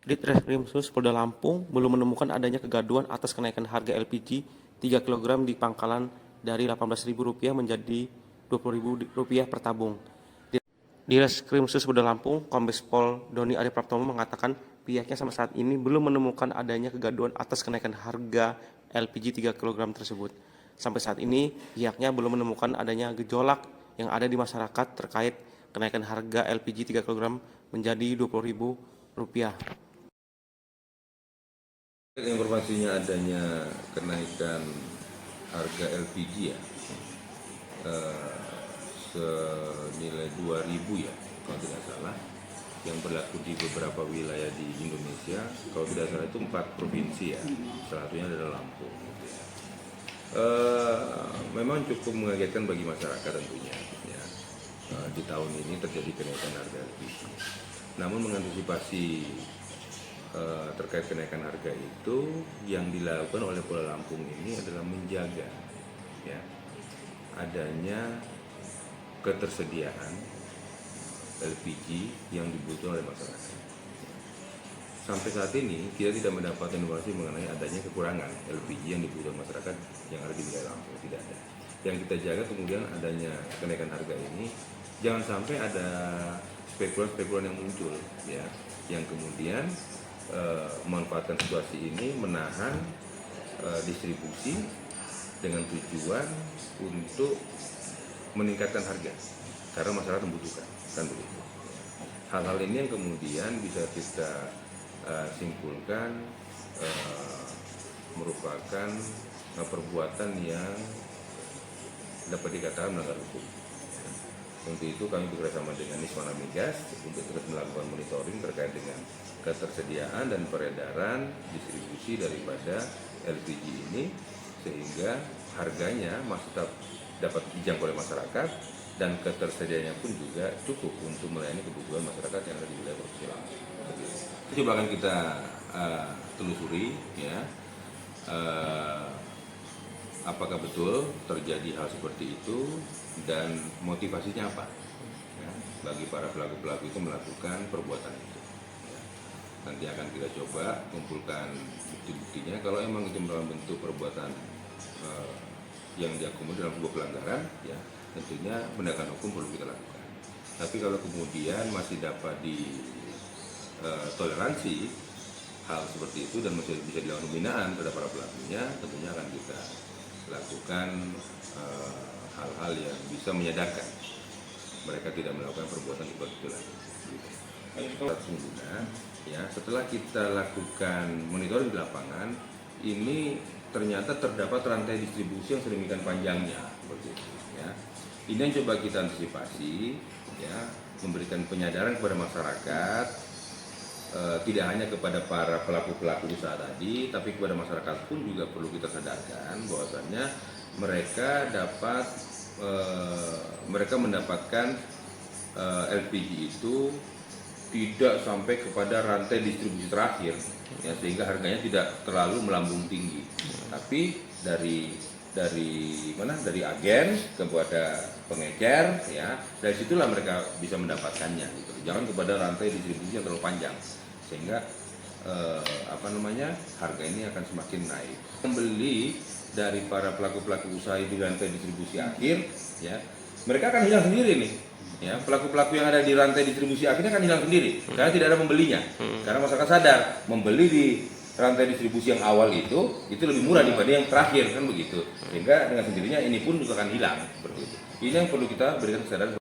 Ditreskrimsus Polda Lampung belum menemukan adanya kegaduhan atas kenaikan harga LPG 3 kg di Pangkalan dari Rp18.000 menjadi Rp20.000 per tabung. Ditreskrimsus Polda Lampung, Kombes Pol Doni Adi Praptomo mengatakan pihaknya sampai saat ini belum menemukan adanya kegaduhan atas kenaikan harga LPG 3 kg tersebut. Sampai saat ini pihaknya belum menemukan adanya gejolak yang ada di masyarakat terkait kenaikan harga LPG 3 kg menjadi Rp20.000. Informasinya adanya kenaikan harga LPG ya, senilai 2.000 ya kalau tidak salah, yang berlaku di beberapa wilayah di Indonesia. Kalau tidak salah itu 4 provinsi ya, salah satunya adalah Lampung. Memang cukup mengagetkan bagi masyarakat tentunya ya. Di tahun ini terjadi kenaikan harga LPG. Namun mengantisipasi terkait kenaikan harga itu, yang dilakukan oleh Polda Lampung ini adalah menjaga ya adanya ketersediaan LPG yang dibutuhkan oleh masyarakat. Sampai saat ini kita tidak mendapatkan informasi mengenai adanya kekurangan LPG yang dibutuhkan masyarakat yang ada di wilayah Lampung, tidak ada. Yang kita jaga kemudian adanya kenaikan harga ini, jangan sampai ada spekulan-spekulan yang muncul ya, yang kemudian memanfaatkan situasi ini menahan distribusi dengan tujuan untuk meningkatkan harga karena masyarakat membutuhkan, kan begitu. Hal-hal ini yang kemudian bisa kita simpulkan merupakan perbuatan yang dapat dikatakan melanggar hukum. Untuk itu kami bekerjasama dengan Niswana Migas untuk terus melakukan monitoring terkait dengan ketersediaan dan peredaran distribusi daripada LPG ini, sehingga harganya masih tetap dapat dijangkau oleh masyarakat dan ketersediaannya pun juga cukup untuk melayani kebutuhan masyarakat yang ada di wilayah Provinsi Lampung. Coba akan kita telusuri ya, apakah betul terjadi hal seperti itu dan motivasinya apa ya, bagi para pelaku-pelaku itu melakukan perbuatan itu ya. Nanti akan kita coba kumpulkan bukti-buktinya. Kalau emang itu dalam bentuk perbuatan yang diakomodir dalam sebuah pelanggaran ya, tentunya penegakan hukum perlu kita lakukan. Tapi kalau kemudian masih dapat ditoleransi hal seperti itu dan masih bisa dilakukan pembinaan terhadap para pelakunya, tentunya akan kita lakukan hal-hal yang bisa menyadarkan mereka tidak melakukan perbuatan seperti itu lagi. Sesungguhnya ya, setelah kita lakukan monitoring di lapangan, ini ternyata terdapat rantai distribusi yang sedemikian panjangnya seperti itu ya. Ini yang coba kita antisipasi ya, memberikan penyadaran kepada masyarakat, tidak hanya kepada para pelaku-pelaku usaha tadi, tapi kepada masyarakat pun juga perlu kita sadarkan bahwasannya mereka mendapatkan LPG itu tidak sampai kepada rantai distribusi terakhir ya, sehingga harganya tidak terlalu melambung tinggi, tapi dari agen kepada pengecer ya, dari situlah mereka bisa mendapatkannya gitu. Jangan kepada rantai distribusi yang terlalu panjang sehingga harga ini akan semakin naik. Pembeli dari para pelaku-pelaku usaha di rantai distribusi akhir ya, mereka akan hilang sendiri nih ya. Pelaku-pelaku yang ada di rantai distribusi akhirnya akan hilang sendiri karena tidak ada pembelinya, karena masyarakat sadar membeli di rantai distribusi yang awal itu lebih murah dibanding yang terakhir, kan begitu, sehingga dengan sendirinya ini pun juga akan hilang seperti itu. Ini yang perlu kita berikan kesadaran.